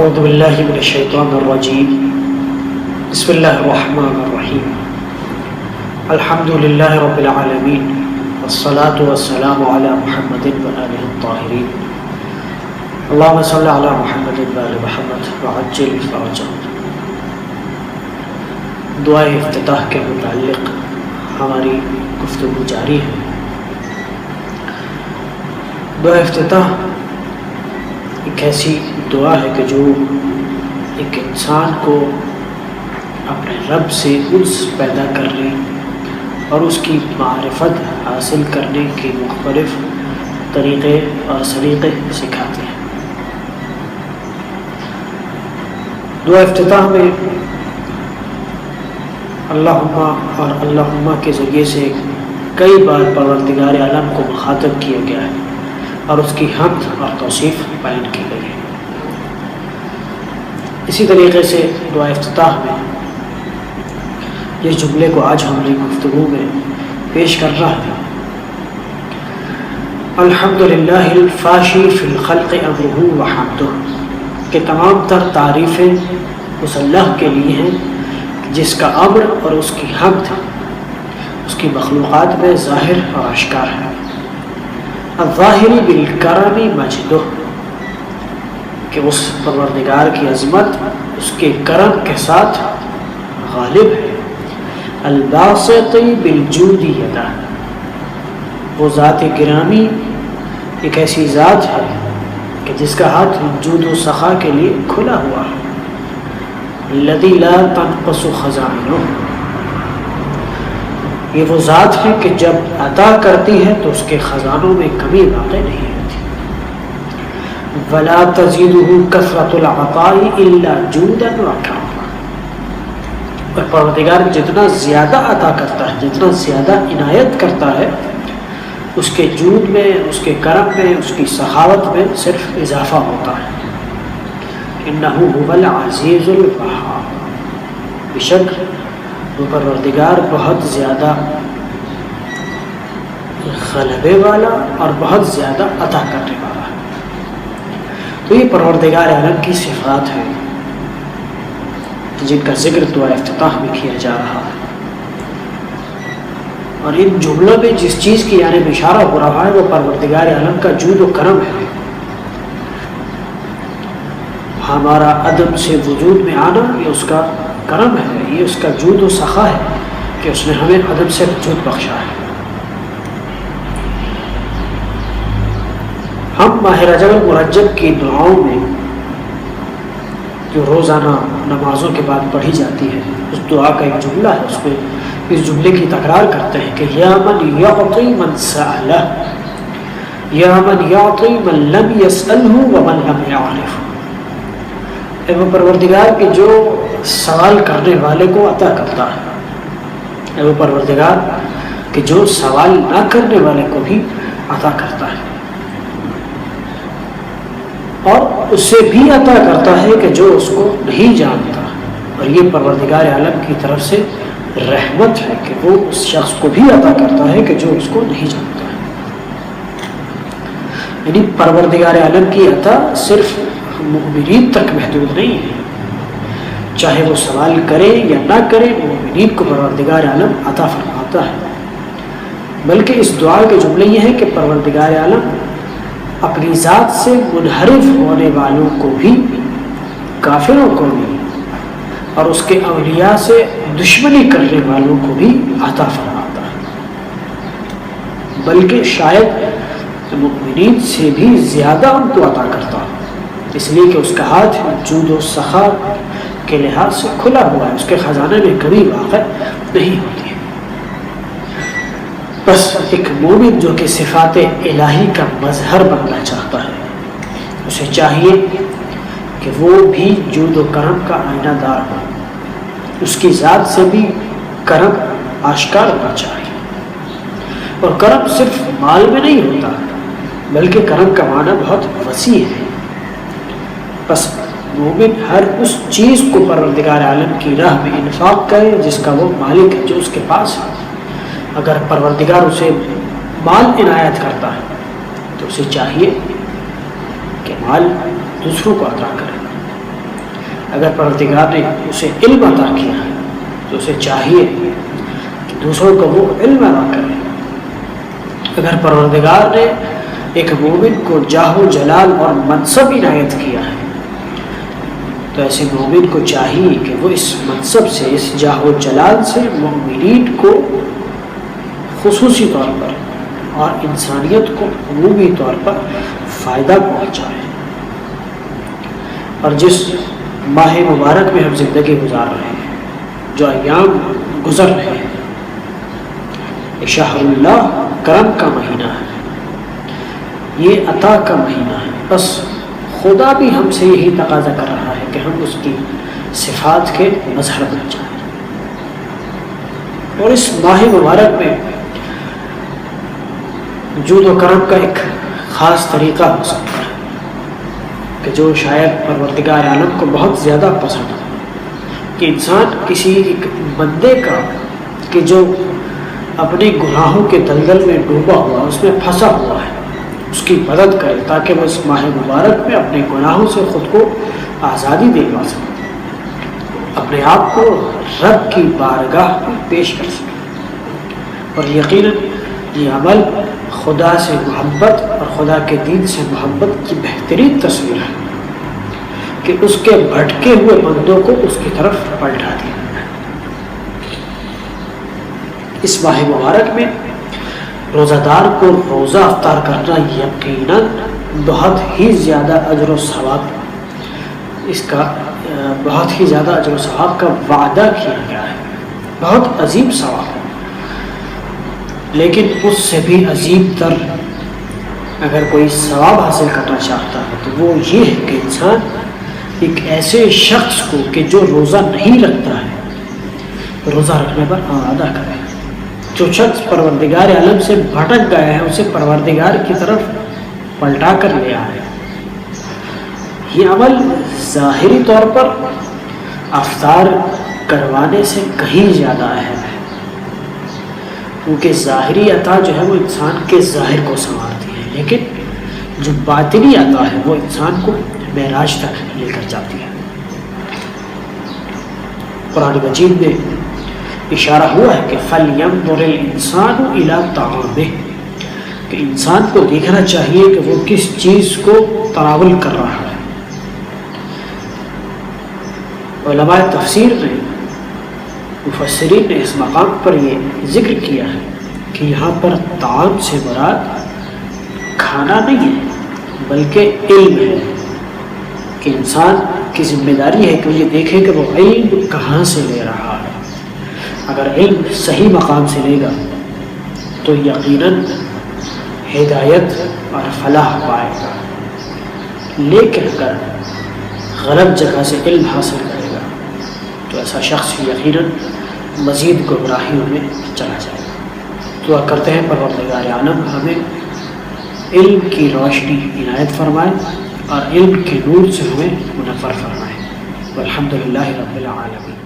اعوذ باللہ من الشیطان الرجیم بسم اللہ الرحمن الرحیم الحمد للہ رب العالمین والصلاة والسلام علی محمد وآلہ الطاہرین اللہم صلی علی محمد وآل محمد وعجل فرجهم۔ دعائے افتتاح کے متعلق ہماری گفتگو جاری ہے۔ دعا افتتاح ایک ایسی دعا ہے کہ جو ایک انسان کو اپنے رب سے انس پیدا کرنے اور اس کی معرفت حاصل کرنے کے مختلف طریقے اور سلیقے سکھاتے ہیں۔ دعا افتتاح میں اللہم اور اللہم کے ذریعے سے کئی بار پروردگار عالم کو مخاطب کیا گیا ہے اور اس کی حمد اور توصیف بیان کی گئی ہے۔ اسی طریقے سے دعا افتتاح میں اس جملے کو آج ہم نے گفتگو میں پیش کر رہا ہے، الحمدللہ الفاشی فی الخلق امرہ وحمدہ، کہ تمام تر تعریفیں اس اللہ کے لیے ہیں جس کا امر اور اس کی حمد اس کی مخلوقات میں ظاہر اور آشکار ہے۔ الظاہری بالکرم مجدہ، کہ اس پروردگار کی عظمت اس کے کرم کے ساتھ غالب ہے۔ الباسط بالجود یدہ، وہ ذات گرامی ایک ایسی ذات ہے کہ جس کا ہاتھ جود و سخا کے لیے کھلا ہوا ہے۔ الذی لا تنقص خزائنہ، یہ وہ ذات ہے کہ جب عطا کرتی ہے تو اس کے خزانوں میں کمی واقع نہیں ہوتی۔ ولا تزیدہ کثرۃ العطاء الا جودا وکرما، اور پروردگار جتنا زیادہ عطا کرتا ہے، جتنا زیادہ عنایت کرتا ہے، اس کے جود میں، اس کے کرم میں، اس کی سخاوت میں صرف اضافہ ہوتا ہے۔ انہ هو العزیز الوہاب، بے شک وہ پروردگار بہت زیادہ غلبے والا اور بہت زیادہ عطا کرنے والا ہے۔ تو یہ پروردگار عالم کی صفات ہیں جن کا ذکر دعا افتتاح میں کیا جا رہا ہے، اور ان جملوں میں جس چیز کی یعنی اشارہ ہو رہا ہے وہ پروردگار عالم کا جود و کرم ہے۔ ہمارا عدم سے وجود میں آنا یہ اس کا کرم ہے، یہ اس کا جود و سخا ہے کہ اس نے ہمیں عدم سے وجود بخشا ہے۔ ہم ماہ رجب المرجب کی دعاؤں میں جو روزانہ نمازوں کے بعد پڑھی جاتی ہے، اس دعا کا ایک جملہ ہے، اس میں اس جملے کی تکرار کرتے ہیں کہ یا من یعطی من سألہ، یا من یعطی من لم یسألہ ومن لم یعرفہ، اے وہ پروردگار کہ جو سوال کرنے والے کو عطا کرتا ہے، اے وہ پروردگار کہ جو سوال نہ کرنے والے کو بھی عطا کرتا ہے، اور اس سے بھی عطا کرتا ہے کہ جو اس کو نہیں جانتا، اور یہ پروردگار عالم کی طرف سے رحمت ہے کہ وہ اس شخص کو بھی عطا کرتا ہے کہ جو اس کو نہیں جانتا ہے۔ یعنی پروردگار عالم کی عطا صرف مؤمنین تک محدود نہیں ہے، چاہے وہ سوال کرے یا نہ کرے، مؤمنین کو پروردگار عالم عطا فرماتا ہے۔ بلکہ اس دعا کے جملے یہ ہے کہ پروردگار عالم اپنی ذات سے منحرف ہونے والوں کو بھی، کافروں کو بھی، اور اس کے اولیاء سے دشمنی کرنے والوں کو بھی عطا فرماتا ہے، بلکہ شاید مؤمنین سے بھی زیادہ ان کو عطا کرتا ہے، اس لیے کہ اس کا ہاتھ جود و سخا کے لحاظ سے کھلا ہوا ہے، اس کے خزانے میں کبھی واقع نہیں ہوتی ہے۔ بس ایک مومن جو کہ صفات الہی کا مظہر بننا چاہتا ہے، اسے چاہیے کہ وہ بھی جود و کرم کا آئینہ دار ہو، اس کی ذات سے بھی کرم آشکار ہونا چاہیے، اور کرم صرف مال میں نہیں ہوتا بلکہ کرم کا معنی بہت وسیع ہے۔ بس مومن ہر اس چیز کو پروردگار عالم کی راہ میں انفاق کرے جس کا وہ مالک ہے، جو اس کے پاس ہے۔ اگر پروردگار اسے مال عنایت کرتا ہے تو اسے چاہیے کہ مال دوسروں کو عطا کرے، اگر پروردگار نے اسے علم عطا کیا ہے تو اسے چاہیے کہ دوسروں کو وہ علم عطا کرے۔ اگر پروردگار نے ایک مومن کو جاہ و جلال اور منصب عنایت کیا ہے تو ایسے مومن کو چاہیے کہ وہ اس منصب سے، اس جاہ و جلال سے مومنین کو خصوصی طور پر اور انسانیت کو عمومی طور پر فائدہ پہنچائے۔ اور جس ماہ مبارک میں ہم زندگی گزار رہے ہیں، جو ایام گزر رہے ہیں، یہ شہر اللہ کرم کا مہینہ ہے، یہ عطا کا مہینہ ہے۔ بس خدا بھی ہم سے یہی تقاضا کر رہا ہے کہ ہم اس کی صفات کے مظہر بن جائیں۔ اور اس ماہ مبارک میں جود و کرم کا ایک خاص طریقہ ہو سکتا ہے کہ جو شاید پروردگار عالم کو بہت زیادہ پسند ہے، کہ انسان کسی ایک بندے کا کہ جو اپنے گناہوں کے دلدل میں ڈوبا ہوا، اس میں پھنسا ہوا ہے، اس کی مدد کرے تاکہ وہ اس ماہ مبارک میں اپنے گناہوں سے خود کو آزادی دلوا سکے، اپنے آپ کو رب کی بارگاہ میں پیش کر سکے۔ اور یقیناً یہ عمل خدا سے محبت اور خدا کے دین سے محبت کی بہترین تصویر ہے کہ اس کے بھٹکے ہوئے بندوں کو اس کی طرف پلٹا دیا۔ اس ماہ مبارک میں روزہ دار کو روزہ افطار کرنا یقیناً بہت ہی زیادہ اجر و ثواب، اس کا بہت ہی زیادہ اجر و ثواب کا وعدہ کیا گیا ہے، بہت عظیم ثواب ہے۔ لیکن اس سے بھی عظیم تر اگر کوئی ثواب حاصل کرنا چاہتا ہے تو وہ یہ ہے کہ انسان ایک ایسے شخص کو کہ جو روزہ نہیں رکھتا ہے، روزہ رکھنے پر آمادہ کرے۔ جو شخص پروردگار عالم سے بھٹک گیا ہے، اسے پروردگار کی طرف پلٹا کر لے آئے۔ یہ عمل ظاہری طور پر افطار کروانے سے کہیں زیادہ اہم ہے، کیونکہ ظاہری عطا جو ہے وہ انسان کے ظاہر کو سنوارتی ہے، لیکن جو باطنی عطا ہے وہ انسان کو معراج تک لے کر جاتی ہے۔ قرآن مجید میں اشارہ ہوا ہے کہ فَلْيَنظُرِ الْإِنسَانُ إِلَىٰ طَعَامِهِ، کہ انسان کو دیکھنا چاہیے کہ وہ کس چیز کو تناول کر رہا ہے۔ علماء تفسیر نے، مفسرین نے اس مقام پر یہ ذکر کیا ہے کہ یہاں پر طعام سے مراد کھانا نہیں ہے بلکہ علم ہے، کہ انسان کی ذمہ داری ہے کہ یہ دیکھے کہ وہ علم کہاں سے لے رہا ہے۔ اگر علم صحیح مقام سے لے گا تو یقیناً ہدایت اور فلاح پائے گا، لیکن اگر غلط جگہ سے علم حاصل کرے گا تو ایسا شخص یقیناً مزید گمراہیوں میں چلا جائے گا۔ دعا کرتے ہیں پروردگار عالم ہمیں علم کی روشنی عنایت فرمائے اور علم کے نور سے ہمیں منور فرمائے۔ والحمد للہ رب العالمین۔